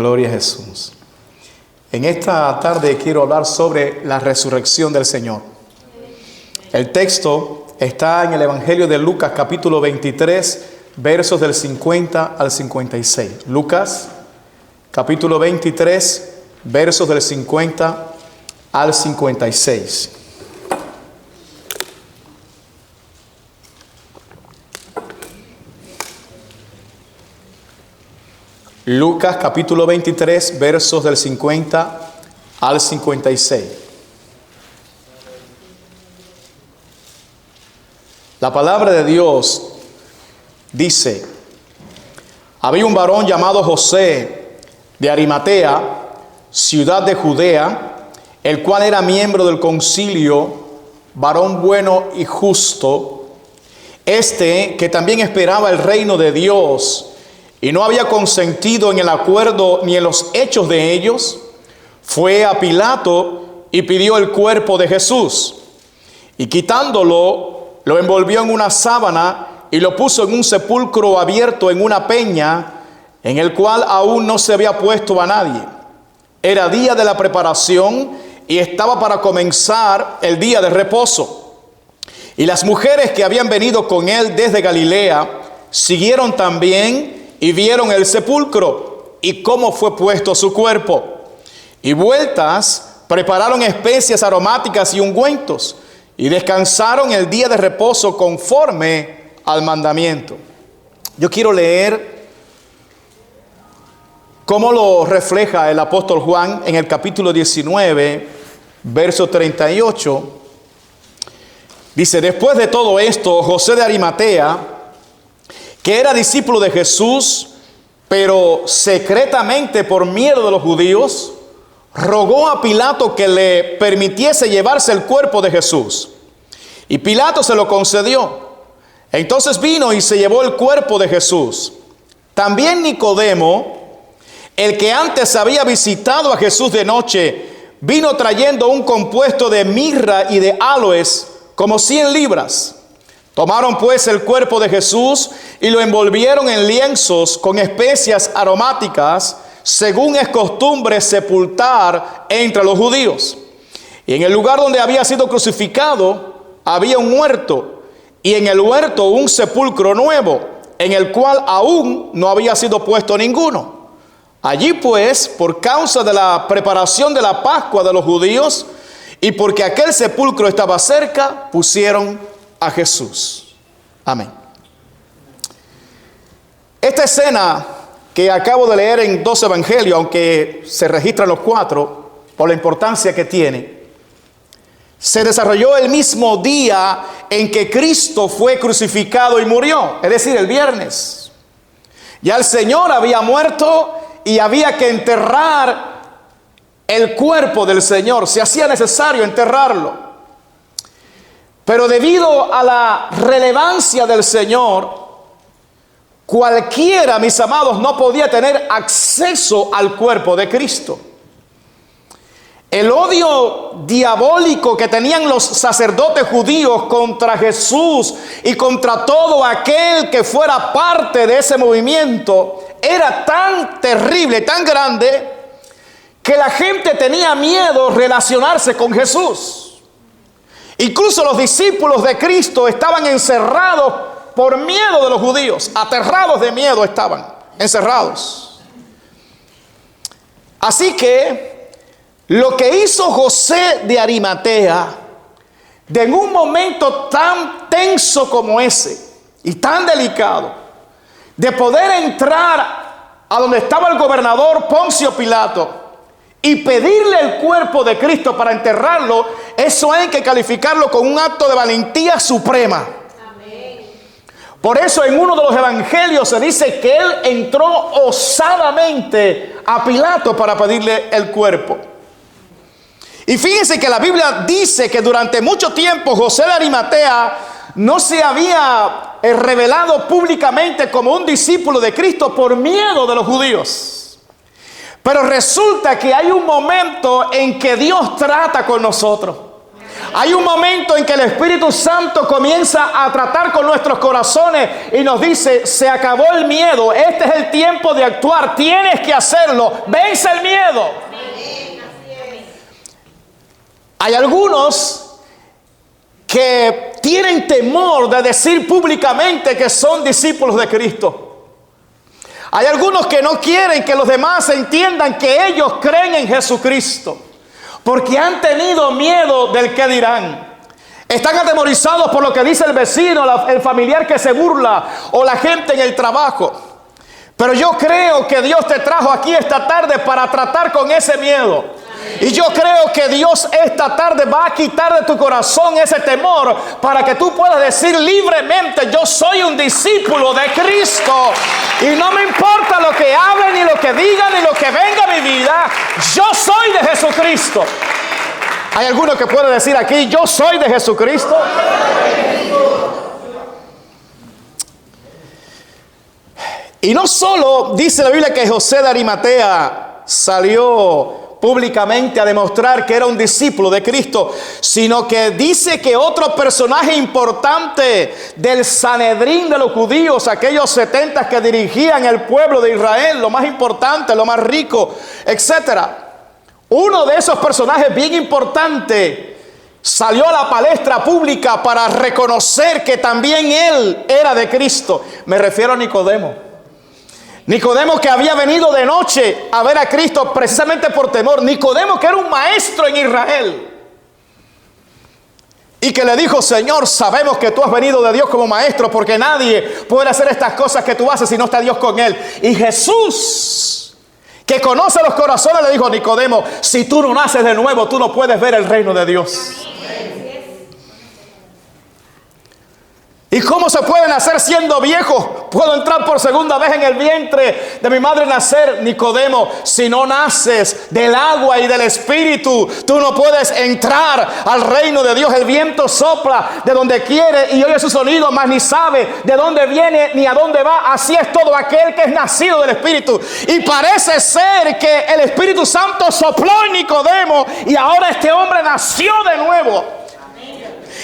Gloria a Jesús. En esta tarde quiero hablar sobre la resurrección del Señor. El texto está en el Evangelio de Lucas, capítulo 23, versos del 50 al 56. Lucas, capítulo 23, versos del 50 al 56. Lucas capítulo 23, versos del 50 al 56. La palabra de Dios dice: había un varón llamado José de Arimatea, ciudad de Judea, el cual era miembro del concilio, varón bueno y justo, que también esperaba el reino de Dios, y no había consentido en el acuerdo ni en los hechos de ellos. Fue a Pilato y pidió el cuerpo de Jesús, y quitándolo, lo envolvió en una sábana y lo puso en un sepulcro abierto en una peña, en el cual aún no se había puesto a nadie. Era día de la preparación y estaba para comenzar el día de reposo. Y las mujeres que habían venido con él desde Galilea siguieron también y vieron el sepulcro y cómo fue puesto su cuerpo. Y vueltas prepararon especias aromáticas y ungüentos, y descansaron el día de reposo conforme al mandamiento. Yo quiero leer cómo lo refleja el apóstol Juan en el capítulo 19, verso 38. Dice: después de todo esto, José de Arimatea, que era discípulo de Jesús, pero secretamente por miedo de los judíos, rogó a Pilato que le permitiese llevarse el cuerpo de Jesús. Y Pilato se lo concedió. Entonces vino y se llevó el cuerpo de Jesús. También Nicodemo, el que antes había visitado a Jesús de noche, vino trayendo un compuesto de mirra y de áloes, como 100 libras. Tomaron pues el cuerpo de Jesús y lo envolvieron en lienzos con especias aromáticas, según es costumbre sepultar entre los judíos. Y en el lugar donde había sido crucificado había un huerto, y en el huerto un sepulcro nuevo, en el cual aún no había sido puesto ninguno. Allí pues, por causa de la preparación de la Pascua de los judíos, y porque aquel sepulcro estaba cerca, pusieron a Jesús. Amén. Esta escena que acabo de leer en 2 evangelios, aunque se registran los 4, por la importancia que tiene, se desarrolló el mismo día en que Cristo fue crucificado y murió, es decir, el viernes. Ya el Señor había muerto y había que enterrar el cuerpo del Señor, se hacía necesario enterrarlo. Pero debido a la relevancia del Señor, cualquiera, mis amados, no podía tener acceso al cuerpo de Cristo. El odio diabólico que tenían los sacerdotes judíos contra Jesús y contra todo aquel que fuera parte de ese movimiento era tan terrible, tan grande, que la gente tenía miedo de relacionarse con Jesús. Incluso los discípulos de Cristo estaban encerrados por miedo de los judíos, aterrados de miedo estaban, encerrados. Así que lo que hizo José de Arimatea, en un momento tan tenso como ese y tan delicado, de poder entrar a donde estaba el gobernador Poncio Pilato y pedirle el cuerpo de Cristo para enterrarlo, eso hay que calificarlo con un acto de valentía suprema. Amén. Por eso en uno de los evangelios se dice que él entró osadamente a Pilato para pedirle el cuerpo. Y fíjense que la Biblia dice que durante mucho tiempo José de Arimatea no se había revelado públicamente como un discípulo de Cristo por miedo de los judíos. Pero resulta que hay un momento en que Dios trata con nosotros. Hay un momento en que el Espíritu Santo comienza a tratar con nuestros corazones y nos dice, se acabó el miedo, este es el tiempo de actuar, tienes que hacerlo, vence el miedo. Hay algunos que tienen temor de decir públicamente que son discípulos de Cristo. Hay algunos que no quieren que los demás entiendan que ellos creen en Jesucristo, porque han tenido miedo del que dirán. Están atemorizados por lo que dice el vecino, el familiar que se burla o la gente en el trabajo. Pero yo creo que Dios te trajo aquí esta tarde para tratar con ese miedo. Y yo creo que Dios esta tarde va a quitar de tu corazón ese temor para que tú puedas decir libremente, yo soy un discípulo de Cristo y no me importa lo que hablen, ni lo que digan, ni lo que venga a mi vida, yo soy de Jesucristo. ¿Hay alguno que puede decir aquí, yo soy de Jesucristo? Y no solo dice la Biblia que José de Arimatea salió públicamente a demostrar que era un discípulo de Cristo, sino que dice que otro personaje importante del Sanedrín de los judíos, aquellos 70 que dirigían el pueblo de Israel, lo más importante, lo más rico, etcétera. Uno de esos personajes bien importante salió a la palestra pública para reconocer que también él era de Cristo. Me refiero a Nicodemo. Nicodemo, que había venido de noche a ver a Cristo precisamente por temor. Nicodemo, que era un maestro en Israel y que le dijo, Señor, sabemos que tú has venido de Dios como maestro, porque nadie puede hacer estas cosas que tú haces si no está Dios con él. Y Jesús, que conoce los corazones, le dijo, Nicodemo, si tú no naces de nuevo, tú no puedes ver el reino de Dios. ¿Y cómo se puede nacer siendo viejo? ¿Puedo entrar por segunda vez en el vientre de mi madre y nacer? Nicodemo, si no naces del agua y del Espíritu, tú no puedes entrar al reino de Dios. El viento sopla de donde quiere y oye su sonido, mas ni sabe de dónde viene ni a dónde va. Así es todo aquel que es nacido del Espíritu. Y parece ser que el Espíritu Santo sopló en Nicodemo y ahora este hombre nació de nuevo.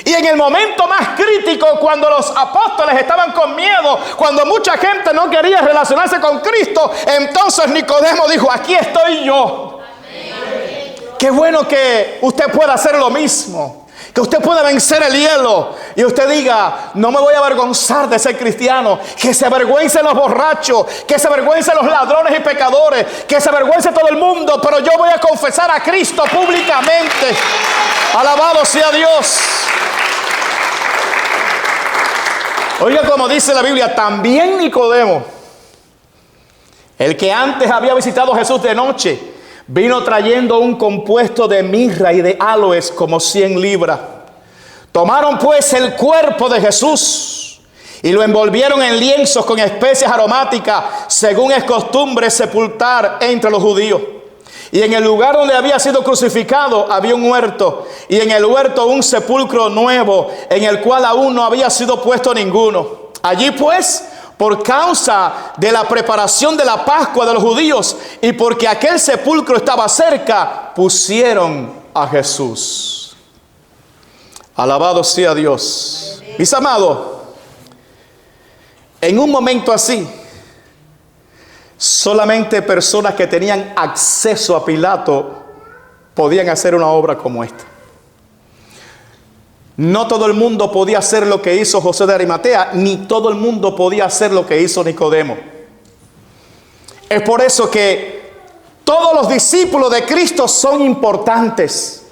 Y en el momento más crítico, cuando los apóstoles estaban con miedo, cuando mucha gente no quería relacionarse con Cristo, entonces Nicodemo dijo, aquí estoy yo. Amén. Qué bueno que usted pueda hacer lo mismo, que usted pueda vencer el hielo y usted diga, no me voy a avergonzar de ser cristiano. Que se avergüencen los borrachos, que se avergüencen los ladrones y pecadores, que se avergüence todo el mundo, pero yo voy a confesar a Cristo públicamente. Alabado sea Dios. Oiga como dice la Biblia, también Nicodemo, el que antes había visitado a Jesús de noche, vino trayendo un compuesto de mirra y de áloes como 100 libras. Tomaron pues el cuerpo de Jesús y lo envolvieron en lienzos con especias aromáticas, según es costumbre sepultar entre los judíos. Y en el lugar donde había sido crucificado había un huerto, y en el huerto un sepulcro nuevo, en el cual aún no había sido puesto ninguno. Allí pues, por causa de la preparación de la Pascua de los judíos, y porque aquel sepulcro estaba cerca, pusieron a Jesús. Alabado sea Dios. Mis amados, en un momento así, solamente personas que tenían acceso a Pilato podían hacer una obra como esta. No todo el mundo podía hacer lo que hizo José de Arimatea, ni todo el mundo podía hacer lo que hizo Nicodemo. Es por eso que todos los discípulos de Cristo son importantes.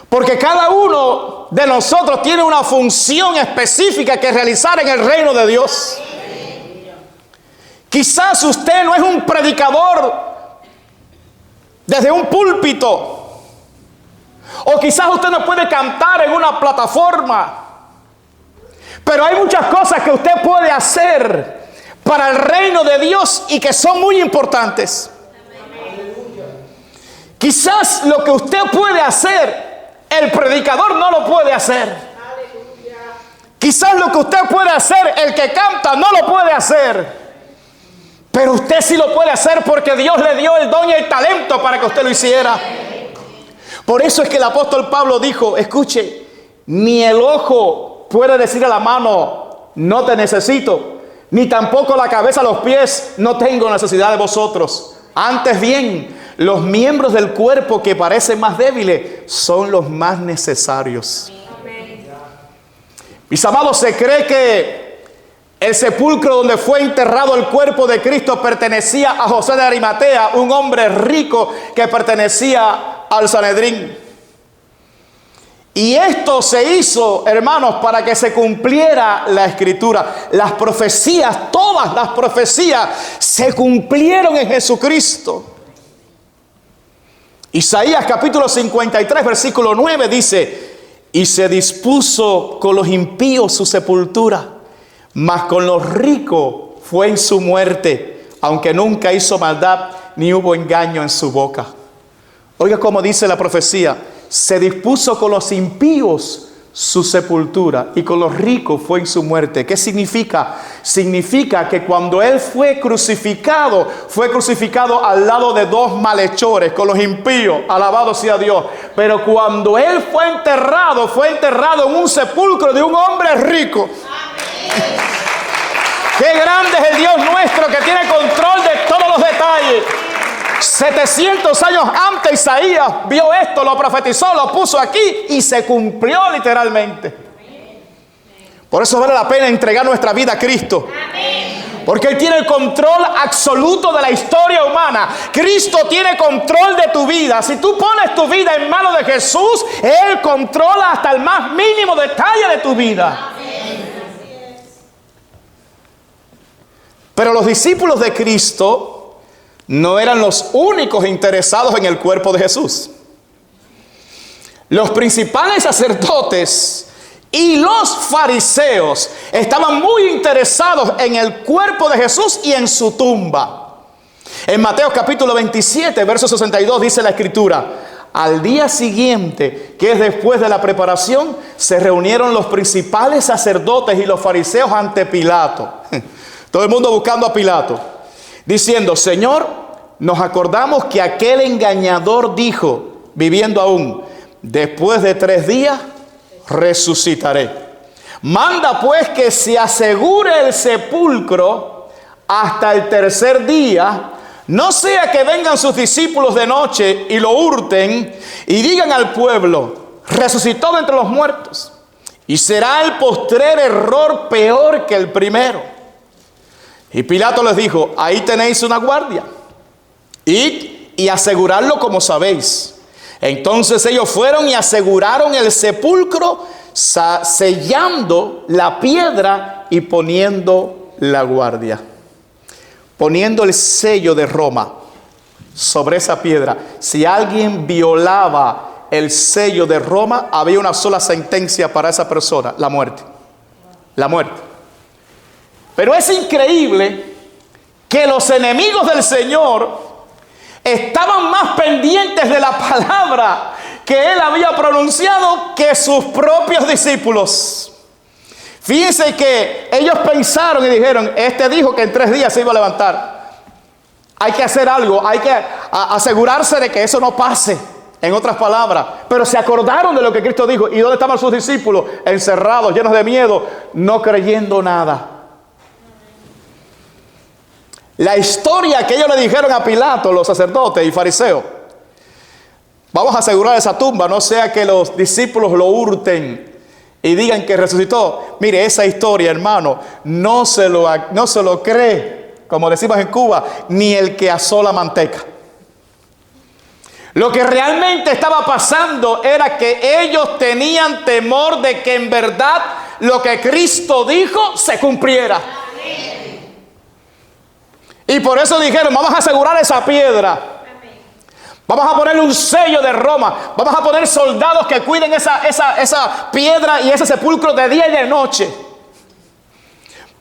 Porque cada uno de nosotros tiene una función específica que realizar en el reino de Dios. Quizás usted no es un predicador desde un púlpito, o quizás usted no puede cantar en una plataforma, pero hay muchas cosas que usted puede hacer para el reino de Dios y que son muy importantes. Quizás lo que usted puede hacer, el predicador no lo puede hacer. Quizás lo que usted puede hacer, el que canta no lo puede hacer. Pero usted sí lo puede hacer porque Dios le dio el don y el talento para que usted lo hiciera. Por eso es que el apóstol Pablo dijo, escuche, ni el ojo puede decir a la mano, no te necesito, ni tampoco la cabeza a los pies, no tengo necesidad de vosotros. Antes bien, los miembros del cuerpo que parecen más débiles son los más necesarios. Mis amados, se cree que el sepulcro donde fue enterrado el cuerpo de Cristo pertenecía a José de Arimatea, un hombre rico que pertenecía al Sanedrín. Y esto se hizo, hermanos, para que se cumpliera la Escritura. Las profecías, todas las profecías se cumplieron en Jesucristo. Isaías capítulo 53, versículo 9 dice: y se dispuso con los impíos su sepultura, mas con los ricos fue en su muerte, aunque nunca hizo maldad ni hubo engaño en su boca. Oiga cómo dice la profecía: se dispuso con los impíos su sepultura y con los ricos fue en su muerte. ¿Qué significa? Significa que cuando él fue crucificado al lado de dos malhechores, con los impíos, alabado sea Dios. Pero cuando él fue enterrado en un sepulcro de un hombre rico. Amén. Qué grande es el Dios nuestro, que tiene control de todos los detalles. 700 años antes Isaías vio esto, lo profetizó, lo puso aquí y se cumplió literalmente. Por eso vale la pena entregar nuestra vida a Cristo. Porque Él tiene el control absoluto de la historia humana. Cristo tiene control de tu vida. Si tú pones tu vida en manos de Jesús, Él controla hasta el más mínimo detalle de tu vida. Pero los discípulos de Cristo no eran los únicos interesados en el cuerpo de Jesús. Los principales sacerdotes y los fariseos estaban muy interesados en el cuerpo de Jesús y en su tumba. En Mateo capítulo 27, verso 62 dice la Escritura: al día siguiente, que es después de la preparación, se reunieron los principales sacerdotes y los fariseos ante Pilato. Todo el mundo buscando a Pilato, diciendo: Señor, nos acordamos que aquel engañador dijo, viviendo aún, después de 3 días resucitaré. Manda pues que se asegure el sepulcro hasta el 3er día, no sea que vengan sus discípulos de noche y lo hurten y digan al pueblo: resucitó de entre los muertos. Y será el postrer error peor que el primero. Y Pilato les dijo: ahí tenéis una guardia. Id y aseguradlo como sabéis. Entonces ellos fueron y aseguraron el sepulcro, sellando la piedra y poniendo la guardia. Poniendo el sello de Roma sobre esa piedra. Si alguien violaba el sello de Roma, había una sola sentencia para esa persona: la muerte. La muerte. Pero es increíble que los enemigos del Señor estaban más pendientes de la palabra que Él había pronunciado que sus propios discípulos. Fíjense que ellos pensaron y dijeron: este dijo que en 3 días se iba a levantar. Hay que hacer algo, hay que asegurarse de que eso no pase. En otras palabras, pero se acordaron de lo que Cristo dijo. ¿Y dónde estaban sus discípulos? Encerrados, llenos de miedo, no creyendo nada. La historia que ellos le dijeron a Pilato, los sacerdotes y fariseos: vamos a asegurar esa tumba, no sea que los discípulos lo hurten y digan que resucitó. Mire, esa historia, hermano, no se lo cree, como decimos en Cuba, ni el que asó la manteca. Lo que realmente estaba pasando era que ellos tenían temor de que en verdad lo que Cristo dijo se cumpliera. Y por eso dijeron: vamos a asegurar esa piedra. Vamos a ponerle un sello de Roma. Vamos a poner soldados que cuiden esa piedra y ese sepulcro de día y de noche.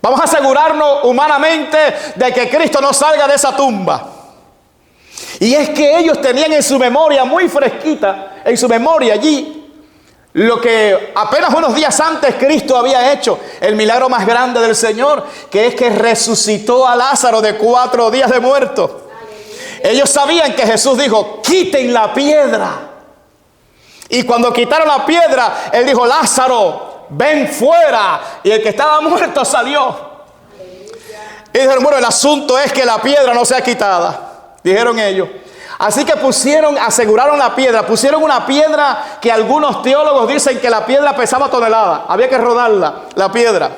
Vamos a asegurarnos humanamente de que Cristo no salga de esa tumba. Y es que ellos tenían en su memoria, muy fresquita, en su memoria allí, lo que apenas unos días antes Cristo había hecho, el milagro más grande del Señor, que es que resucitó a Lázaro de 4 días de muerto. Ellos sabían que Jesús dijo: quiten la piedra. Y cuando quitaron la piedra, él dijo: Lázaro, ven fuera. Y el que estaba muerto salió. Y dijeron: bueno, el asunto es que la piedra no sea quitada, dijeron ellos. Así que aseguraron la piedra, pusieron una piedra que algunos teólogos dicen que la piedra pesaba toneladas, había que rodarla, la piedra.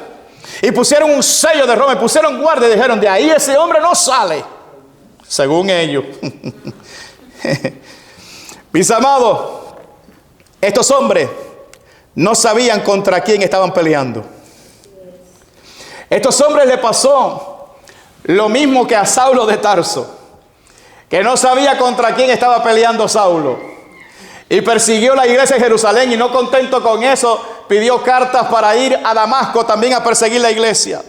Y pusieron un sello de Roma, y pusieron guardia y dijeron: de ahí ese hombre no sale, según ellos. Mis amados, estos hombres no sabían contra quién estaban peleando. Estos hombres le pasó lo mismo que a Saulo de Tarso, que no sabía contra quién estaba peleando Saulo. Y persiguió la iglesia en Jerusalén, y no contento con eso, pidió cartas para ir a Damasco también a perseguir la iglesia.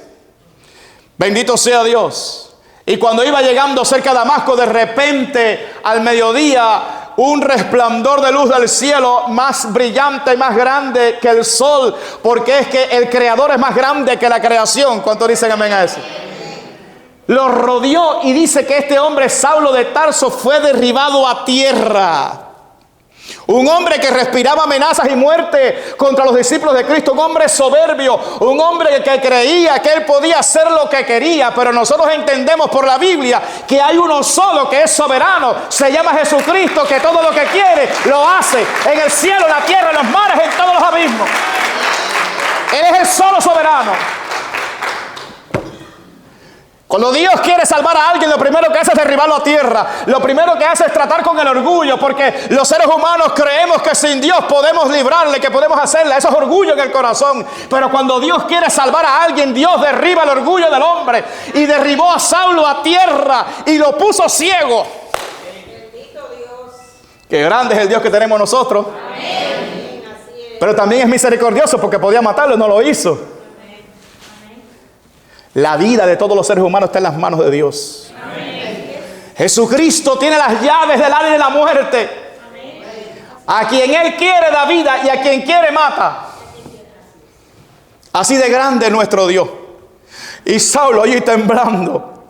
Bendito sea Dios. Y cuando iba llegando cerca de Damasco, de repente al mediodía, un resplandor de luz del cielo más brillante y más grande que el sol, porque es que el creador es más grande que la creación. ¿Cuántos dicen amén a eso? Lo rodeó, y dice que este hombre, Saulo de Tarso, fue derribado a tierra. Un hombre que respiraba amenazas y muerte contra los discípulos de Cristo, un hombre soberbio, un hombre que creía que él podía hacer lo que quería. Pero nosotros entendemos por la Biblia que hay uno solo que es soberano, se llama Jesucristo, que todo lo que quiere lo hace, en el cielo, en la tierra, en los mares, en todos los abismos. Él es el solo soberano. Cuando Dios quiere salvar a alguien, lo primero que hace es derribarlo a tierra. Lo primero que hace es tratar con el orgullo, porque los seres humanos creemos que sin Dios podemos librarle, que podemos hacerle. Eso es orgullo en el corazón. Pero cuando Dios quiere salvar a alguien, Dios derriba el orgullo del hombre. Y derribó a Saulo a tierra y lo puso ciego. Bendito Dios. Qué grande es el Dios que tenemos nosotros. Amén. Pero también es misericordioso, porque podía matarlo y no lo hizo. La vida de todos los seres humanos está en las manos de Dios. Amén. Jesucristo tiene las llaves del Hades y de la muerte. Amén. A quien Él quiere da vida, y a quien quiere mata. Así de grande es nuestro Dios. Y Saulo allí temblando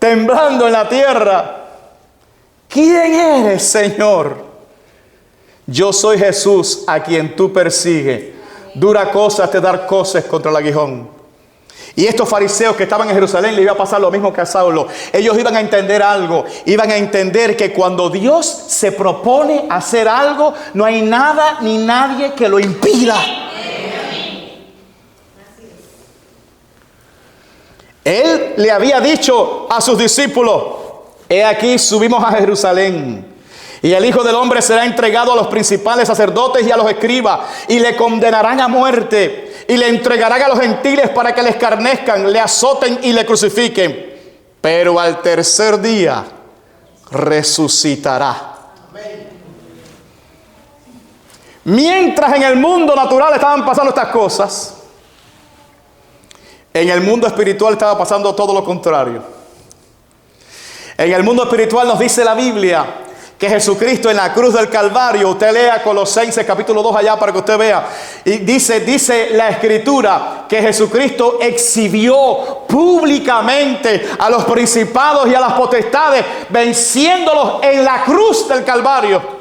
en la tierra. ¿Quién eres, Señor? Yo soy Jesús, a quien tú persigues. Dura cosa te dar cosas contra el aguijón. Y estos fariseos que estaban en Jerusalén le iba a pasar lo mismo que a Saulo. Ellos iban a entender algo. Iban a entender que cuando Dios se propone hacer algo, no hay nada ni nadie que lo impida. Él le había dicho a sus discípulos: he aquí, subimos a Jerusalén, y el Hijo del Hombre será entregado a los principales sacerdotes y a los escribas, y le condenarán a muerte, y le entregarán a los gentiles para que le escarnezcan, le azoten y le crucifiquen. Pero al tercer día resucitará. Mientras en el mundo natural estaban pasando estas cosas, en el mundo espiritual estaba pasando todo lo contrario. En el mundo espiritual nos dice la Biblia que Jesucristo en la cruz del Calvario, usted lea Colosenses capítulo 2 allá para que usted vea, y dice la Escritura que Jesucristo exhibió públicamente a los principados y a las potestades, venciéndolos en la cruz del Calvario.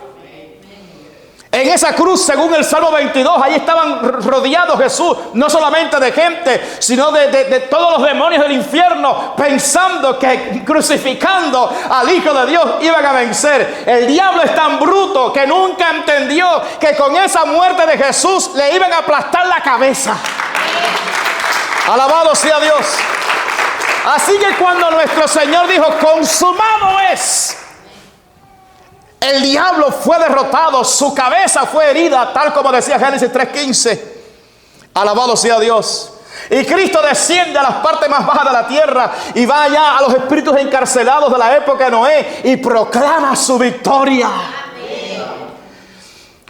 En esa cruz, según el Salmo 22, ahí estaban rodeados Jesús, no solamente de gente, sino de todos los demonios del infierno, pensando que crucificando al Hijo de Dios iban a vencer. El diablo es tan bruto que nunca entendió que con esa muerte de Jesús le iban a aplastar la cabeza. Alabado sea Dios. Así que cuando nuestro Señor dijo: consumado es, el diablo fue derrotado, su cabeza fue herida, tal como decía Génesis 3:15. Alabado sea Dios. Y Cristo desciende a las partes más bajas de la tierra y va allá a los espíritus encarcelados de la época de Noé y proclama su victoria.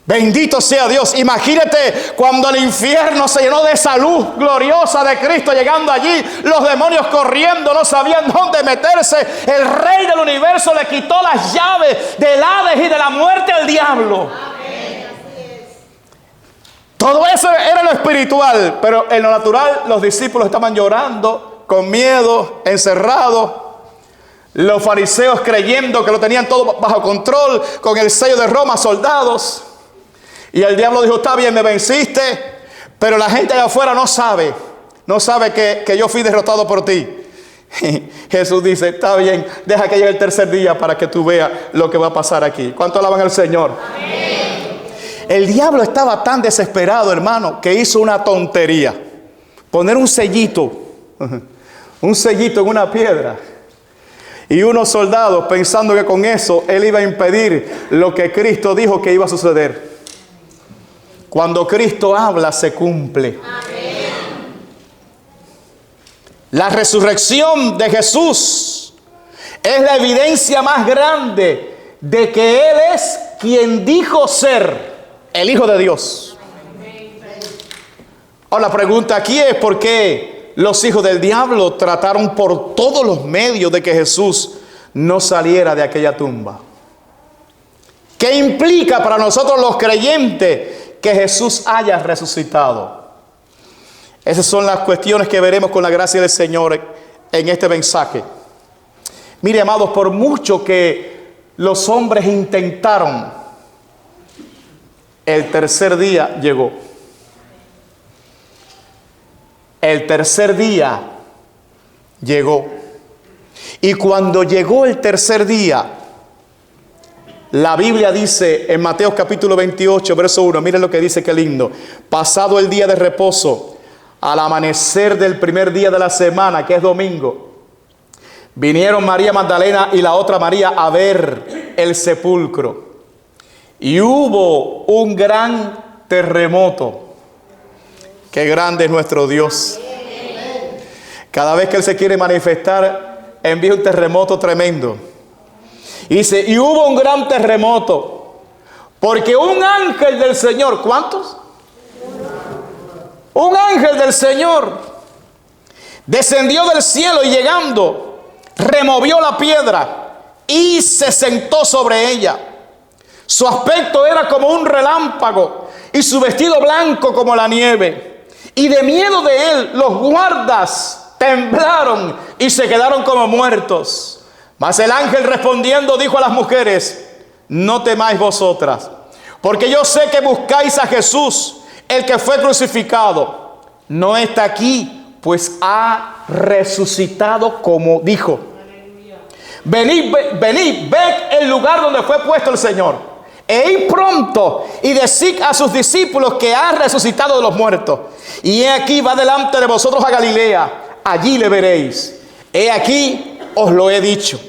Bendito sea Dios. Imagínate cuando el infierno se llenó de esa luz gloriosa de Cristo llegando allí, los demonios corriendo, no sabían dónde meterse. El Rey del universo le quitó las llaves del Hades y de la muerte al diablo. Todo eso era lo espiritual, pero en lo natural los discípulos estaban llorando, con miedo, encerrados. Los fariseos creyendo que lo tenían todo bajo control, con el sello de Roma, soldados. Y el diablo dijo, está bien, me venciste, pero la gente allá afuera no sabe que yo fui derrotado por ti. Jesús dice, está bien, deja que llegue el tercer día para que tú veas lo que va a pasar aquí. ¿Cuánto alaban al Señor? Amén. El diablo estaba tan desesperado, hermano, que hizo una tontería. Poner un sellito en una piedra. Y unos soldados pensando que con eso él iba a impedir lo que Cristo dijo que iba a suceder. Cuando Cristo habla, se cumple. Amén. La resurrección de Jesús es la evidencia más grande de que Él es quien dijo ser el Hijo de Dios. Ahora la pregunta aquí es ¿por qué los hijos del diablo trataron por todos los medios de que Jesús no saliera de aquella tumba? ¿Qué implica para nosotros los creyentes que Jesús haya resucitado? Esas son las cuestiones que veremos con la gracia del Señor en este mensaje. Mire, amados, por mucho que los hombres intentaron, el tercer día llegó. El tercer día llegó. Y cuando llegó el tercer día, la Biblia dice en Mateo capítulo 28, verso 1, miren lo que dice, qué lindo. Pasado el día de reposo, al amanecer del primer día de la semana, que es domingo, vinieron María Magdalena y la otra María a ver el sepulcro. Y hubo un gran terremoto. Qué grande es nuestro Dios. Cada vez que Él se quiere manifestar, envía un terremoto tremendo. Y dice, y hubo un gran terremoto, porque un ángel del Señor, ¿cuántos? Un ángel del Señor descendió del cielo y llegando, removió la piedra y se sentó sobre ella. Su aspecto era como un relámpago y su vestido blanco como la nieve. Y de miedo de él, los guardas temblaron y se quedaron como muertos. Mas el ángel respondiendo dijo a las mujeres, no temáis vosotras, porque yo sé que buscáis a Jesús, el que fue crucificado. No está aquí, pues ha resucitado como dijo. Venid, ved el lugar donde fue puesto el Señor. E id pronto y decid a sus discípulos que ha resucitado de los muertos. Y he aquí va delante de vosotros a Galilea, allí le veréis. He aquí os lo he dicho.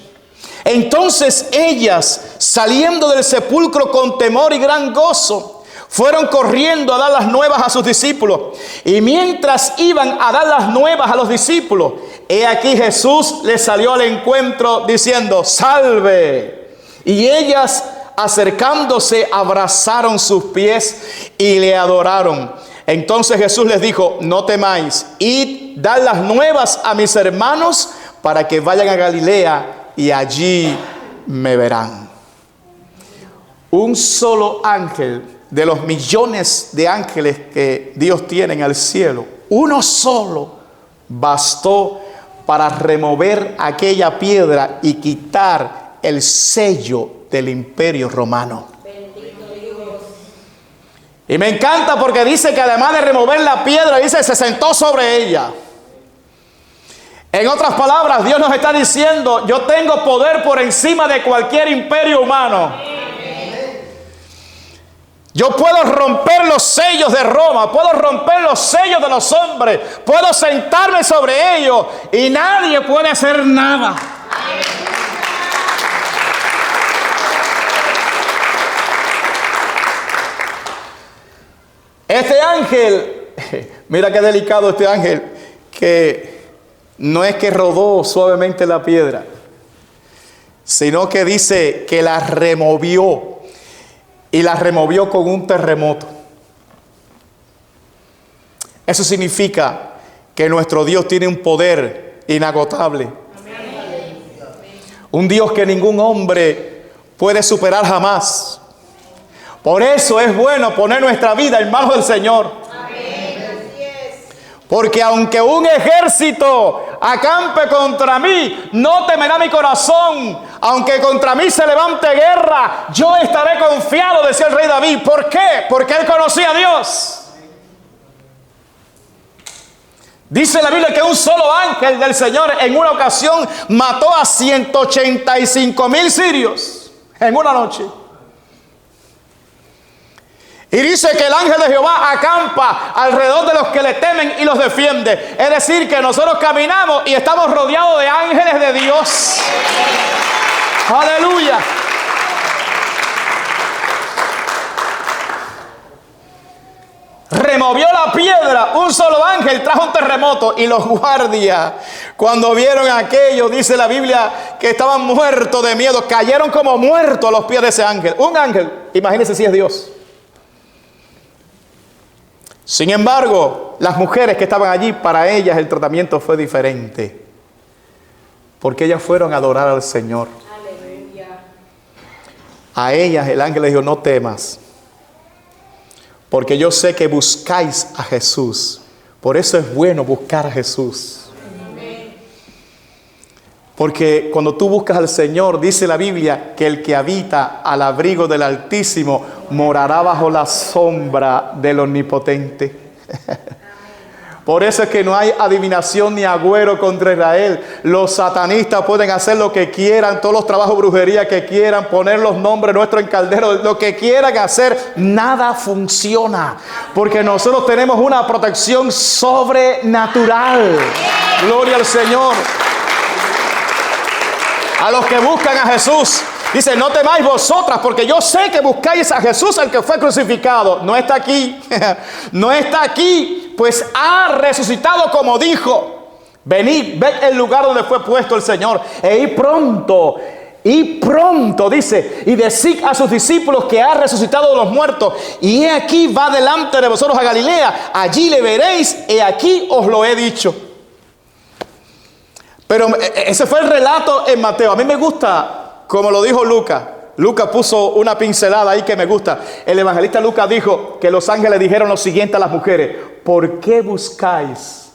Entonces ellas, saliendo del sepulcro con temor y gran gozo, fueron corriendo a dar las nuevas a sus discípulos. Y mientras iban a dar las nuevas a los discípulos, he aquí Jesús les salió al encuentro diciendo, salve. Y ellas, acercándose, abrazaron sus pies y le adoraron. Entonces Jesús les dijo, no temáis, id, dad las nuevas a mis hermanos para que vayan a Galilea y allí me verán. Un solo ángel de los millones de ángeles que Dios tiene en el cielo, uno solo bastó para remover aquella piedra y quitar el sello del imperio romano. Bendito Dios. Y me encanta porque dice que además de remover la piedra, dice se sentó sobre ella. En otras palabras, Dios nos está diciendo, yo tengo poder por encima de cualquier imperio humano. Yo puedo romper los sellos de Roma, puedo romper los sellos de los hombres, puedo sentarme sobre ellos y nadie puede hacer nada. Este ángel, mira qué delicado este ángel, que no es que rodó suavemente la piedra, sino que dice que la removió. Y la removió con un terremoto. Eso significa que nuestro Dios tiene un poder inagotable. Amén. Un Dios que ningún hombre puede superar jamás. Por eso es bueno poner nuestra vida en manos del Señor. Amén. Porque aunque un ejército acampe contra mí, no temerá mi corazón. Aunque contra mí se levante guerra, yo estaré confiado, decía el rey David. ¿Por qué? Porque él conocía a Dios. Dice la Biblia que un solo ángel del Señor en una ocasión mató a 185,000 sirios en una noche. Y dice que el ángel de Jehová acampa alrededor de los que le temen y los defiende. Es decir, que nosotros caminamos y estamos rodeados de ángeles de Dios. Aleluya. Removió la piedra, un solo ángel trajo un terremoto, y los guardias, cuando vieron aquello, dice la Biblia, que estaban muertos de miedo, cayeron como muertos a los pies de ese ángel. Un ángel, imagínense si es Dios. Sin embargo, las mujeres que estaban allí, para ellas el tratamiento fue diferente, porque ellas fueron a adorar al Señor. Aleluya. A ellas el ángel les dijo: no temas, porque yo sé que buscáis a Jesús. Por eso es bueno buscar a Jesús. Amén. Porque cuando tú buscas al Señor, dice la Biblia, que el que habita al abrigo del Altísimo morará bajo la sombra del Omnipotente. Por eso es que no hay adivinación ni agüero contra Israel. Los satanistas pueden hacer lo que quieran, todos los trabajos de brujería que quieran, poner los nombres nuestros en caldero, lo que quieran hacer, nada funciona. Porque nosotros tenemos una protección sobrenatural. Gloria al Señor. A los que buscan a Jesús, dice: no temáis vosotras, porque yo sé que buscáis a Jesús, el que fue crucificado. No está aquí, no está aquí, pues ha resucitado como dijo. Venid, ved el lugar donde fue puesto el Señor, e id pronto, dice, y decid a sus discípulos que ha resucitado de los muertos, y he aquí va delante de vosotros a Galilea, allí le veréis, he aquí os lo he dicho. Pero ese fue el relato en Mateo. A mí me gusta, como lo dijo Lucas. Lucas puso una pincelada ahí que me gusta. El evangelista Lucas dijo que los ángeles dijeron lo siguiente a las mujeres: ¿por qué buscáis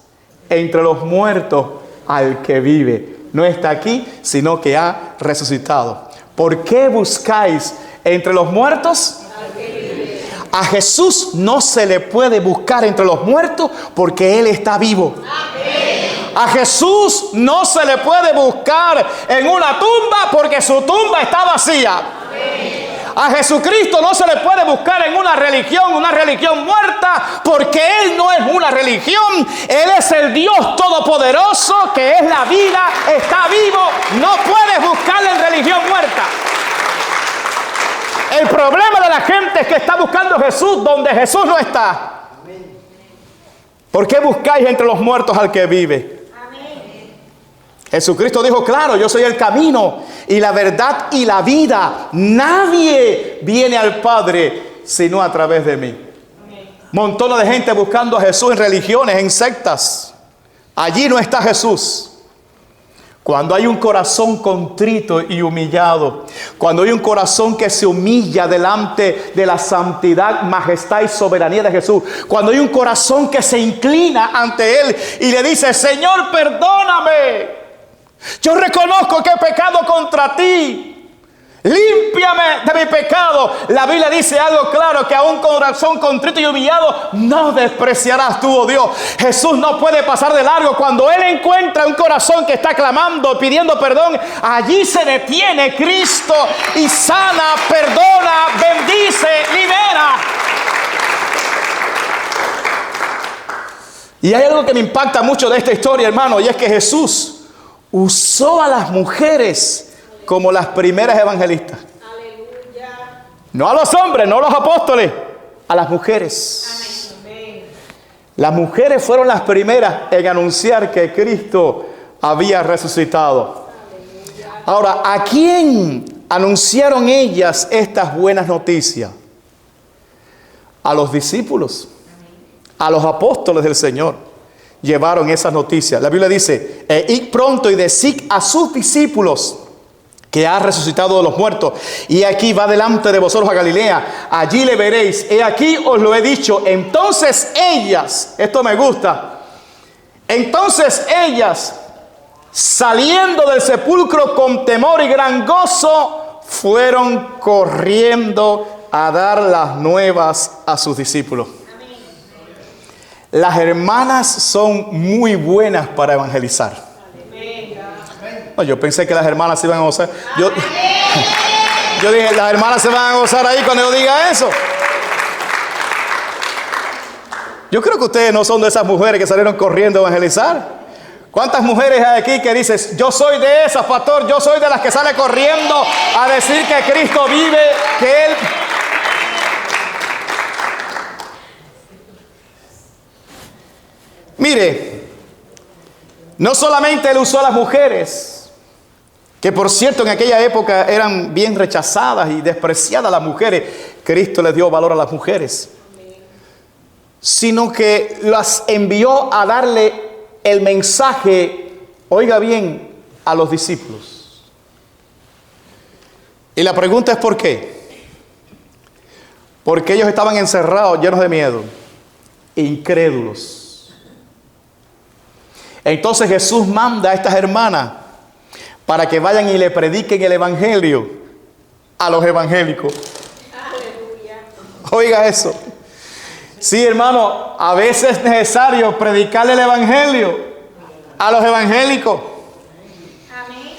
entre los muertos al que vive? No está aquí, sino que ha resucitado. ¿Por qué buscáis entre los muertos? A Jesús no se le puede buscar entre los muertos, porque Él está vivo. A Jesús no se le puede buscar en una tumba, porque su tumba está vacía. A Jesucristo no se le puede buscar en una religión muerta, porque Él no es una religión. Él es el Dios todopoderoso, que es la vida, está vivo. No puedes buscarle en religión muerta. El problema de la gente es que está buscando a Jesús donde Jesús no está. ¿Por qué buscáis entre los muertos al que vive? Jesucristo dijo claro: yo soy el camino y la verdad y la vida. Nadie viene al Padre sino a través de mí. Montones de gente buscando a Jesús en religiones, en sectas. Allí no está Jesús. Cuando hay un corazón contrito y humillado, cuando hay un corazón que se humilla delante de la santidad, majestad y soberanía de Jesús, cuando hay un corazón que se inclina ante Él y le dice: Señor, perdóname, yo reconozco que he pecado contra ti, límpiame de mi pecado. La Biblia dice algo claro: que a un corazón contrito y humillado no despreciarás tú, oh Dios. Jesús no puede pasar de largo. Cuando Él encuentra un corazón que está clamando, pidiendo perdón, allí se detiene Cristo y sana, perdona, bendice, libera. Y hay algo que me impacta mucho de esta historia, hermano, y es que Jesús usó a las mujeres como las primeras evangelistas. Aleluya. No a los hombres, no a los apóstoles, a las mujeres. Amén. Las mujeres fueron las primeras en anunciar que Cristo había resucitado. Aleluya. Ahora, ¿a quién anunciaron ellas estas buenas noticias? A los discípulos, a los apóstoles del Señor. Llevaron esas noticias. La Biblia dice: id pronto y decid a sus discípulos que ha resucitado de los muertos, y aquí va delante de vosotros a Galilea, allí le veréis, he aquí os lo he dicho. Entonces ellas, esto me gusta, entonces ellas saliendo del sepulcro con temor y gran gozo, fueron corriendo a dar las nuevas a sus discípulos. Las hermanas son muy buenas para evangelizar. No, yo pensé que las hermanas se iban a gozar. Yo dije, las hermanas se van a gozar ahí cuando yo diga eso. Yo creo que ustedes no son de esas mujeres que salieron corriendo a evangelizar. ¿Cuántas mujeres hay aquí que dices, yo soy de esas, pastor, yo soy de las que sale corriendo a decir que Cristo vive, que Él... Mire, no solamente Él usó a las mujeres, que por cierto en aquella época eran bien rechazadas y despreciadas las mujeres. Cristo les dio valor a las mujeres, sino que las envió a darle el mensaje, oiga bien, a los discípulos. Y la pregunta es ¿por qué? Porque ellos estaban encerrados, llenos de miedo, incrédulos. Entonces Jesús manda a estas hermanas para que vayan y le prediquen el evangelio a los evangélicos. Aleluya. Oiga eso. Sí, hermano, a veces es necesario predicarle el evangelio a los evangélicos. Amén.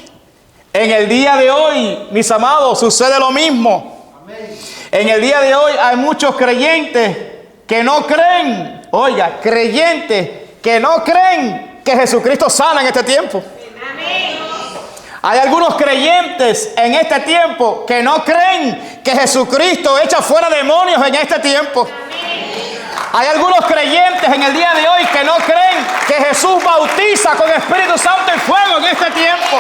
En el día de hoy, mis amados, sucede lo mismo. Amén. En el día de hoy hay muchos creyentes que no creen. Oiga, creyentes que no creen que Jesucristo sana en este tiempo. Amén. Hay algunos creyentes en este tiempo que no creen que Jesucristo echa fuera demonios en este tiempo. Amén. Hay algunos creyentes en el día de hoy que no creen que Jesús bautiza con Espíritu Santo y fuego en este tiempo.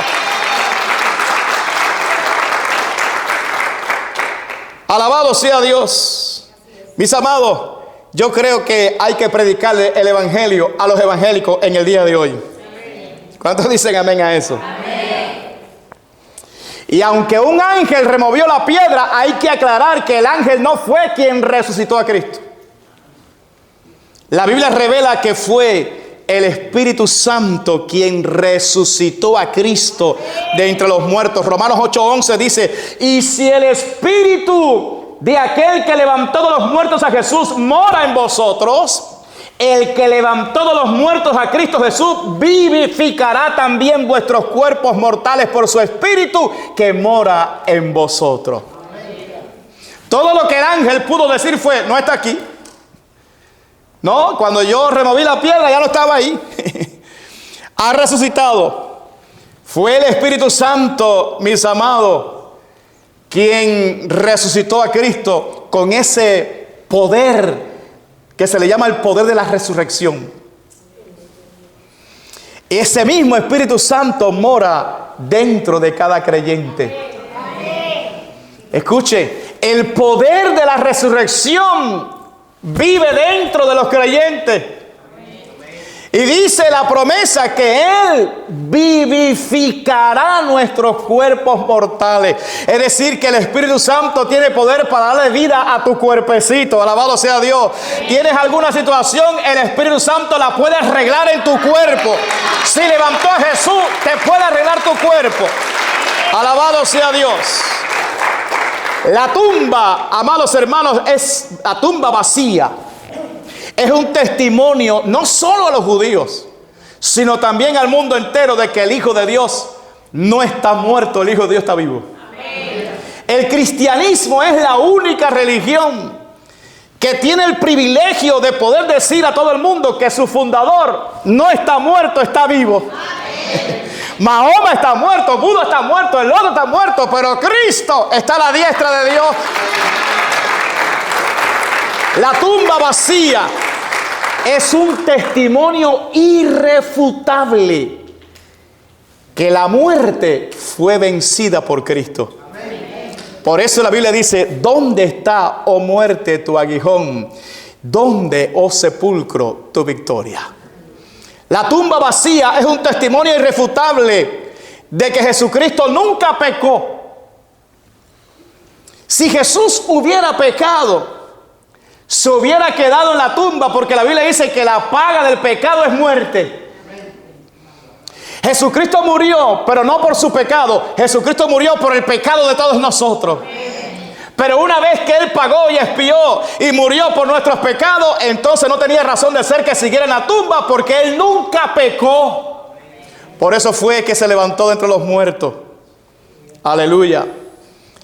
Alabado sea Dios. Mis amados, yo creo que hay que predicarle el evangelio a los evangélicos en el día de hoy. ¿Cuántos dicen amén a eso? Amén. Y aunque un ángel removió la piedra, hay que aclarar que el ángel no fue quien resucitó a Cristo. La Biblia revela que fue el Espíritu Santo quien resucitó a Cristo de entre los muertos. Romanos 8:11 dice, y si el Espíritu de aquel que levantó de los muertos a Jesús mora en vosotros, el que levantó de los muertos a Cristo Jesús vivificará también vuestros cuerpos mortales por su Espíritu que mora en vosotros. Todo lo que el ángel pudo decir fue, no está aquí. No, cuando yo removí la piedra ya no estaba ahí. Ha resucitado. Fue el Espíritu Santo, mis amados, quien resucitó a Cristo con ese poder que se le llama el poder de la resurrección. Ese mismo Espíritu Santo mora dentro de cada creyente. Escuche, el poder de la resurrección vive dentro de los creyentes. Y dice la promesa que Él vivificará nuestros cuerpos mortales. Es decir, que el Espíritu Santo tiene poder para darle vida a tu cuerpecito. Alabado sea Dios. ¿Tienes alguna situación? El Espíritu Santo la puede arreglar en tu cuerpo. Si levantó a Jesús, te puede arreglar tu cuerpo. Alabado sea Dios. La tumba, amados hermanos, es la tumba vacía. Es un testimonio no solo a los judíos, sino también al mundo entero de que el Hijo de Dios no está muerto, el Hijo de Dios está vivo. Amén. El cristianismo es la única religión que tiene el privilegio de poder decir a todo el mundo que su fundador no está muerto, está vivo. Amén. Mahoma está muerto, Buda está muerto, el otro está muerto, pero Cristo está a la diestra de Dios. La tumba vacía es un testimonio irrefutable que la muerte fue vencida por Cristo. Por eso la Biblia dice, ¿dónde está, oh muerte, tu aguijón? ¿Dónde, oh sepulcro, tu victoria? La tumba vacía es un testimonio irrefutable de que Jesucristo nunca pecó. Si Jesús hubiera pecado, se hubiera quedado en la tumba, porque la Biblia dice que la paga del pecado es muerte. Jesucristo murió, pero no por su pecado. Jesucristo murió por el pecado de todos nosotros. Pero una vez que Él pagó y expió y murió por nuestros pecados, entonces no tenía razón de ser que siguiera en la tumba, porque Él nunca pecó. Por eso fue que se levantó de entre los muertos. Aleluya.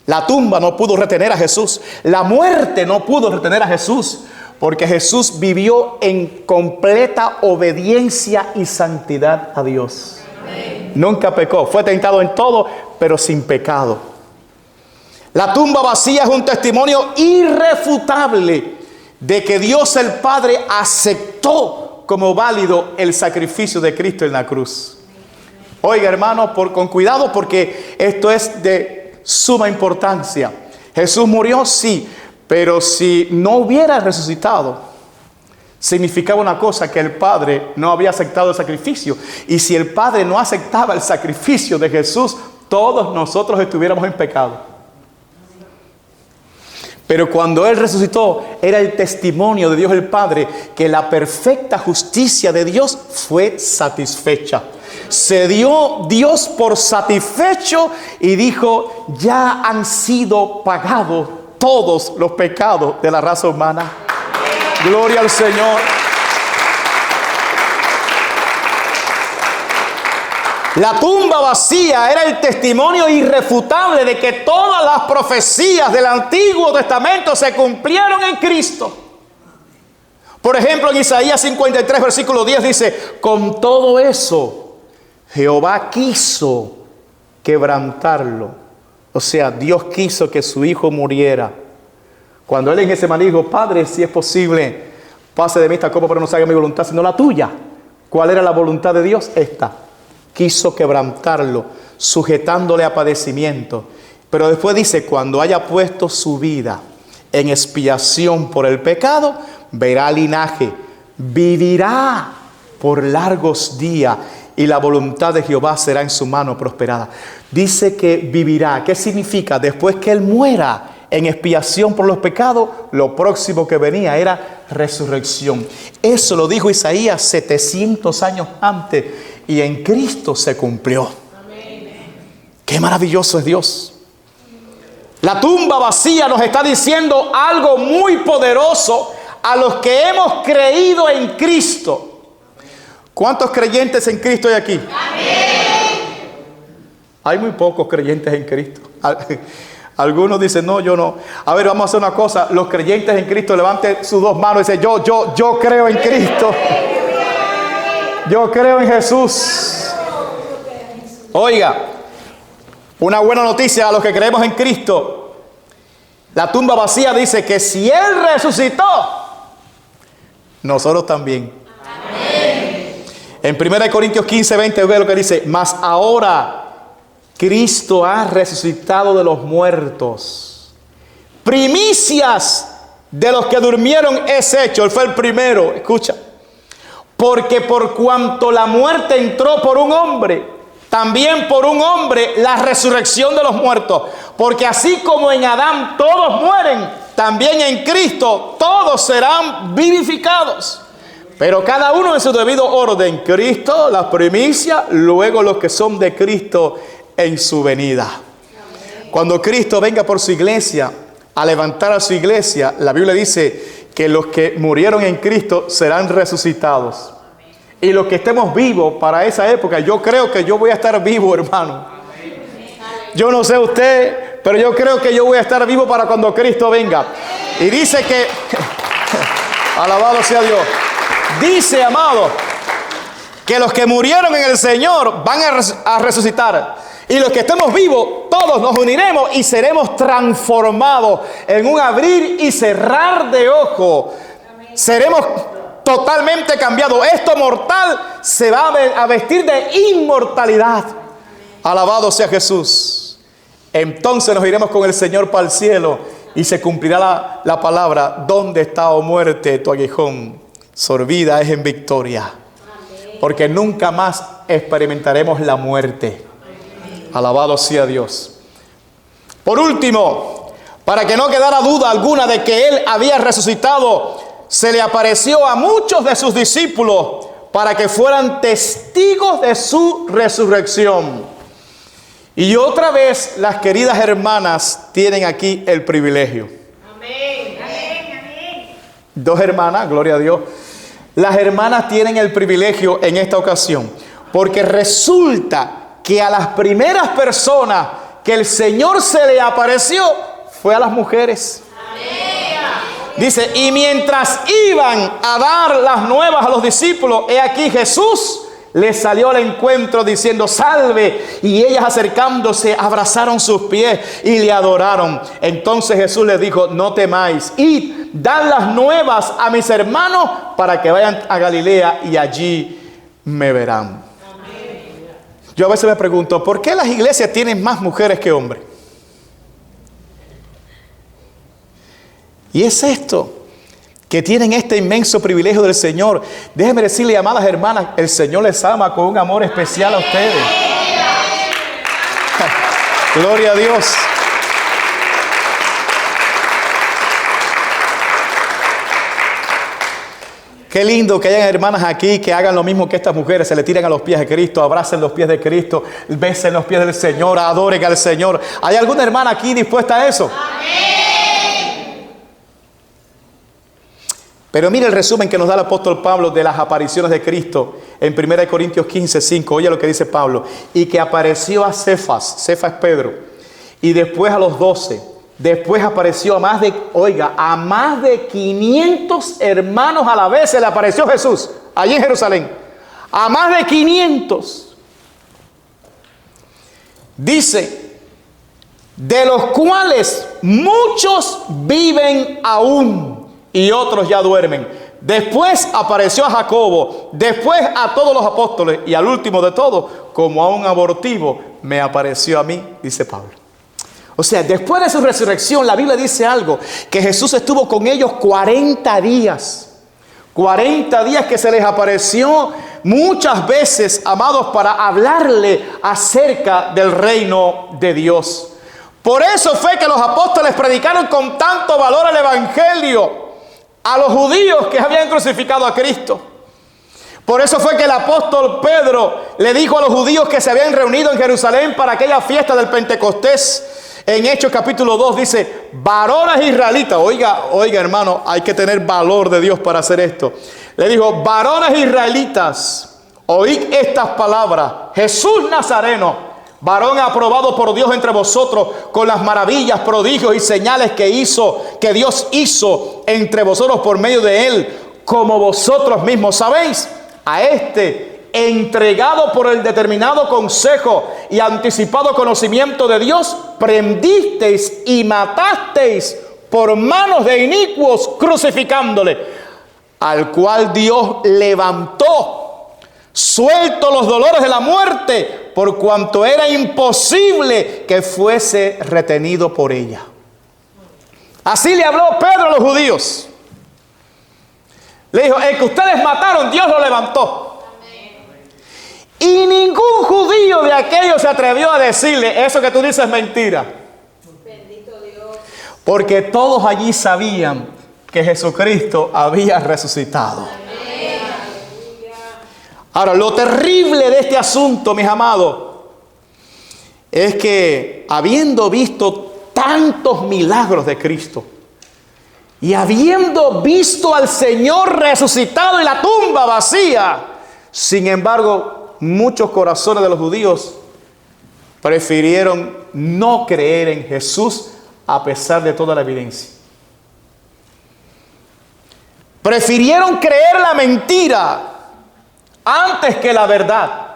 La tumba no pudo retener a Jesús. La muerte no pudo retener a Jesús, porque Jesús vivió en completa obediencia y santidad a Dios. Nunca pecó. Fue tentado en todo, pero sin pecado. La tumba vacía es un testimonio irrefutable de que Dios el Padre aceptó como válido el sacrificio de Cristo en la cruz. Oiga, hermano, con cuidado, porque esto es de suma importancia. Jesús murió, sí, pero si no hubiera resucitado, significaba una cosa: que el Padre no había aceptado el sacrificio. Y si el Padre no aceptaba el sacrificio de Jesús, todos nosotros estuviéramos en pecado. Pero cuando Él resucitó, era el testimonio de Dios el Padre que la perfecta justicia de Dios fue satisfecha. Se dio Dios por satisfecho y dijo: ya han sido pagados todos los pecados de la raza humana. Gloria al Señor. La tumba vacía era el testimonio irrefutable de que todas las profecías del Antiguo Testamento se cumplieron en Cristo. Por ejemplo, en Isaías 53, versículo 10 dice: con todo eso, Jehová quiso quebrantarlo. O sea, Dios quiso que su hijo muriera. Cuando él en Getsemaní dijo: Padre, si es posible, pase de mí esta copa, pero no se haga mi voluntad, sino la tuya. ¿Cuál era la voluntad de Dios? Esta. Quiso quebrantarlo, sujetándole a padecimiento. Pero después dice: cuando haya puesto su vida en expiación por el pecado, verá linaje, vivirá por largos días, y la voluntad de Jehová será en su mano prosperada. Dice que vivirá. ¿Qué significa? Después que él muera en expiación por los pecados, lo próximo que venía era resurrección. Eso lo dijo Isaías 700 años antes, y en Cristo se cumplió. Qué maravilloso es Dios. La tumba vacía nos está diciendo algo muy poderoso a los que hemos creído en Cristo. ¿Cuántos creyentes en Cristo hay aquí? Amén. Hay muy pocos creyentes en Cristo. Algunos dicen: no, yo no. A ver, vamos a hacer una cosa. Los creyentes en Cristo levanten sus dos manos y dicen: yo creo en Cristo. Yo creo en Jesús. Oiga, una buena noticia a los que creemos en Cristo. La tumba vacía dice que si Él resucitó, nosotros también. Amén. En 1 Corintios 15, 20 ve lo que dice: mas ahora Cristo ha resucitado de los muertos, primicias de los que durmieron es hecho. Él fue el primero. Escucha: porque por cuanto la muerte entró por un hombre, también por un hombre la resurrección de los muertos. Porque así como en Adán todos mueren, también en Cristo todos serán vivificados. Pero cada uno en su debido orden. Cristo, las primicias, luego los que son de Cristo en su venida. Cuando Cristo venga por su iglesia, a levantar a su iglesia, la Biblia dice que los que murieron en Cristo serán resucitados. Y los que estemos vivos para esa época, yo creo que yo voy a estar vivo, hermano. Yo no sé usted, pero yo creo que yo voy a estar vivo para cuando Cristo venga. Y dice que, alabado sea Dios, dice, amado, que los que murieron en el Señor van a resucitar. Y los que estemos vivos, todos nos uniremos y seremos transformados en un abrir y cerrar de ojo. Seremos totalmente cambiados. Esto mortal se va a vestir de inmortalidad. Alabado sea Jesús. Entonces nos iremos con el Señor para el cielo y se cumplirá la palabra: ¿dónde está, oh muerte, tu aguijón? Sorbida es en victoria. Porque nunca más experimentaremos la muerte. Alabado sea Dios. Por último, para que no quedara duda alguna de que Él había resucitado, se le apareció a muchos de sus discípulos para que fueran testigos de su resurrección. Y otra vez las queridas hermanas tienen aquí el privilegio. Amén. Amén. Amén. Dos hermanas, gloria a Dios. Las hermanas tienen el privilegio en esta ocasión, porque resulta que a las primeras personas que el Señor se le apareció fue a las mujeres. Dice, y mientras iban a dar las nuevas a los discípulos, he aquí Jesús les salió al encuentro diciendo, salve. Y ellas acercándose abrazaron sus pies y le adoraron. Entonces Jesús les dijo, no temáis, id, dad las nuevas a mis hermanos para que vayan a Galilea y allí me verán. Yo a veces me pregunto, ¿por qué las iglesias tienen más mujeres que hombres? Y es esto, que tienen este inmenso privilegio del Señor. Déjenme decirle, amadas hermanas, el Señor les ama con un amor especial a ustedes. Gloria a Dios. Qué lindo que hayan hermanas aquí que hagan lo mismo que estas mujeres, se le tiran a los pies de Cristo, abracen los pies de Cristo, besen los pies del Señor, adoren al Señor. ¿Hay alguna hermana aquí dispuesta a eso? Amén. Pero mire el resumen que nos da el apóstol Pablo de las apariciones de Cristo en 1 Corintios 15:5. Oye lo que dice Pablo. Y que apareció a Cefas, Cefas es Pedro, y después a los 12. Después apareció a más de 500 hermanos a la vez. Se le apareció Jesús allí en Jerusalén. A más de 500. Dice, de los cuales muchos viven aún y otros ya duermen. Después apareció a Jacobo, después a todos los apóstoles y al último de todos, como a un abortivo, me apareció a mí, dice Pablo. O sea, después de su resurrección, la Biblia dice algo, que Jesús estuvo con ellos 40 días. 40 días que se les apareció muchas veces, amados, para hablarle acerca del reino de Dios. Por eso fue que los apóstoles predicaron con tanto valor el evangelio a los judíos que habían crucificado a Cristo. Por eso fue que el apóstol Pedro le dijo a los judíos que se habían reunido en Jerusalén para aquella fiesta del Pentecostés. En Hechos capítulo 2 dice, varones israelitas. Oiga hermano, hay que tener valor de Dios para hacer esto. Le dijo, varones israelitas, oíd estas palabras. Jesús Nazareno, varón aprobado por Dios entre vosotros, con las maravillas, prodigios y señales que Dios hizo entre vosotros por medio de él, como vosotros mismos sabéis. A este, entregado por el determinado consejo y anticipado conocimiento de Dios, prendisteis y matasteis por manos de inicuos, crucificándole, al cual Dios levantó, suelto los dolores de la muerte, por cuanto era imposible que fuese retenido por ella. Así le habló Pedro a los judíos. Le dijo, el que ustedes mataron, Dios lo levantó. Y ningún judío de aquellos se atrevió a decirle, eso que tú dices es mentira. Bendito Dios. Porque todos allí sabían que Jesucristo había resucitado. Ahora, lo terrible de este asunto, mis amados, es que habiendo visto tantos milagros de Cristo y habiendo visto al Señor resucitado y la tumba vacía, sin embargo, muchos corazones de los judíos prefirieron no creer en Jesús a pesar de toda la evidencia. Prefirieron creer la mentira antes que la verdad.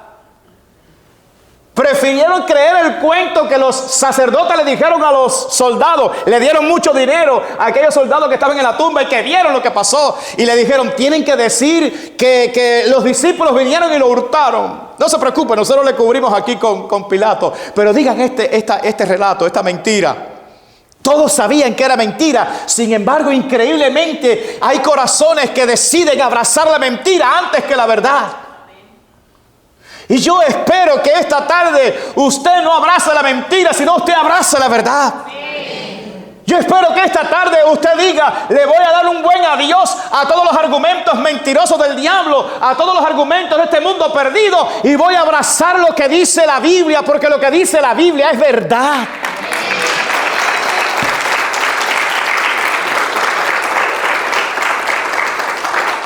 Prefirieron creer el cuento que los sacerdotes le dijeron a los soldados. Le dieron mucho dinero a aquellos soldados que estaban en la tumba y que vieron lo que pasó. Y le dijeron, tienen que decir que los discípulos vinieron y lo hurtaron. No se preocupen, nosotros le cubrimos aquí con Pilato. Pero digan este relato, esta mentira. Todos sabían que era mentira. Sin embargo, increíblemente, hay corazones que deciden abrazar la mentira antes que la verdad. Y yo espero que esta tarde usted no abrace la mentira, sino usted abrace la verdad. Yo espero que esta tarde usted diga: le voy a dar un buen adiós a todos los argumentos mentirosos del diablo, a todos los argumentos de este mundo perdido, y voy a abrazar lo que dice la Biblia, porque lo que dice la Biblia es verdad.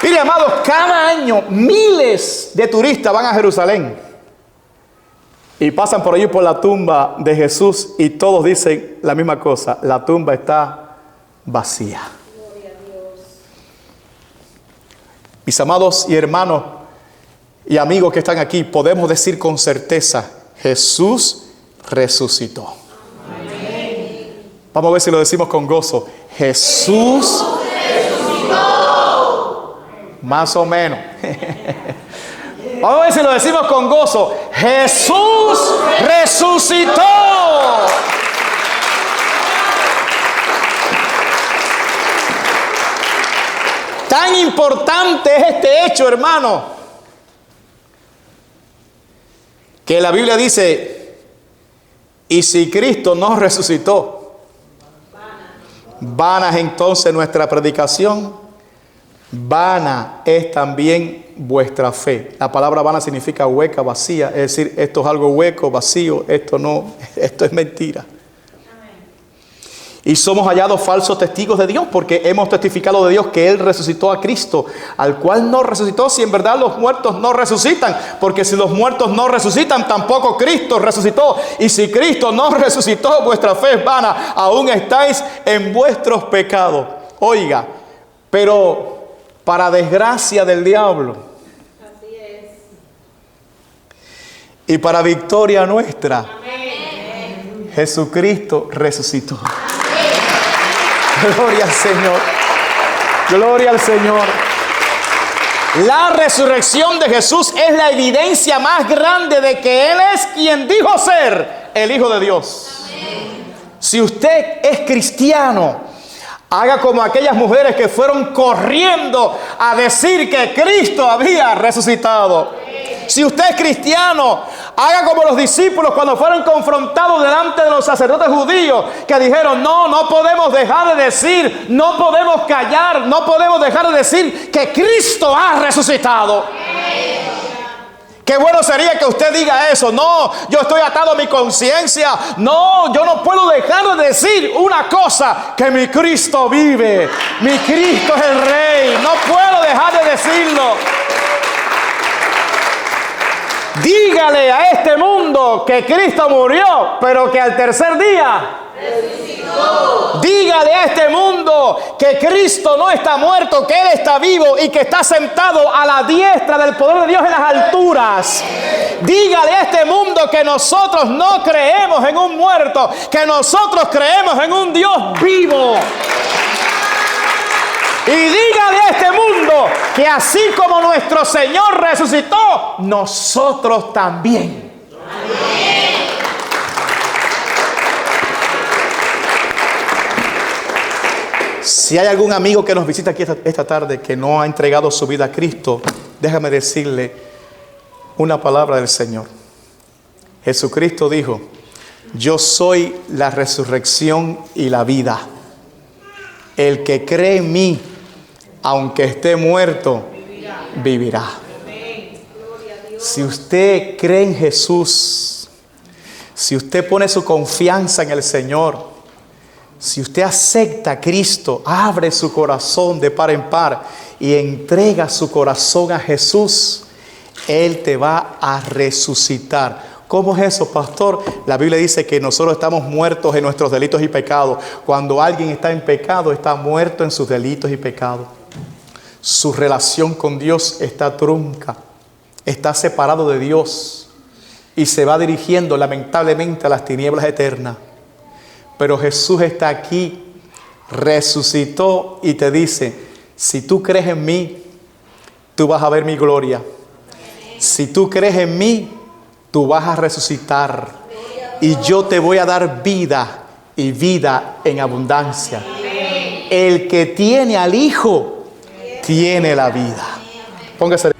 Mire, amados, cada año miles de turistas van a Jerusalén y pasan por allí por la tumba de Jesús, y todos dicen la misma cosa: la tumba está vacía. Gloria a Dios. Mis amados y hermanos y amigos que están aquí, podemos decir con certeza: Jesús resucitó. Amén. Vamos a ver si lo decimos con gozo: Jesús resucitó. Más o menos. Vamos a ver si lo decimos con gozo: Jesús resucitó. Tan importante es este hecho, hermano, que la Biblia dice: y si Cristo no resucitó, vana es entonces nuestra predicación, vana es también vuestra fe. La palabra vana significa hueca, vacía. Es decir, esto es algo hueco, vacío. Esto no, esto es mentira. Y somos hallados falsos testigos de Dios, porque hemos testificado de Dios que Él resucitó a Cristo, al cual no resucitó, si en verdad los muertos no resucitan. Porque si los muertos no resucitan, tampoco Cristo resucitó. Y si Cristo no resucitó, vuestra fe es vana, aún estáis en vuestros pecados. Oiga, pero para desgracia del diablo, Así es. y para victoria nuestra, Amén. Jesucristo resucitó. Gloria al Señor. Gloria al Señor. La resurrección de Jesús es la evidencia más grande de que Él es quien dijo ser el Hijo de Dios. Amén. Si usted es cristiano, haga como aquellas mujeres que fueron corriendo a decir que Cristo había resucitado. Si usted es cristiano, haga como los discípulos cuando fueron confrontados delante de los sacerdotes judíos, que dijeron: no podemos dejar de decir, no podemos callar, no podemos dejar de decir que Cristo ha resucitado. Qué bueno sería que usted diga eso. No, yo estoy atado a mi conciencia. No, yo no puedo dejar de decir una cosa: que mi Cristo vive. Mi Cristo es el Rey. No puedo dejar de decirlo. Dígale a este mundo que Cristo murió, pero que al tercer día resucitó. Dígale a este mundo que Cristo no está muerto, que Él está vivo y que está sentado a la diestra del poder de Dios en las alturas. Dígale a este mundo que nosotros no creemos en un muerto, que nosotros creemos en un Dios vivo. Y dígale a este mundo que así como nuestro Señor resucitó, nosotros también. Amén. Si hay algún amigo que nos visita aquí esta tarde que no ha entregado su vida a Cristo, déjame decirle una palabra del Señor. Jesucristo dijo: yo soy la resurrección y la vida. El que cree en mí, aunque esté muerto, vivirá. Si usted cree en Jesús, si usted pone su confianza en el Señor, si usted acepta a Cristo, abre su corazón de par en par y entrega su corazón a Jesús, Él te va a resucitar. ¿Cómo es eso, pastor? La Biblia dice que nosotros estamos muertos en nuestros delitos y pecados. Cuando alguien está en pecado, está muerto en sus delitos y pecados. Su relación con Dios está trunca, está separado de Dios y se va dirigiendo lamentablemente a las tinieblas eternas. Pero Jesús está aquí, resucitó y te dice: si tú crees en mí, tú vas a ver mi gloria. Si tú crees en mí, tú vas a resucitar y yo te voy a dar vida y vida en abundancia. El que tiene al Hijo tiene la vida. Póngase.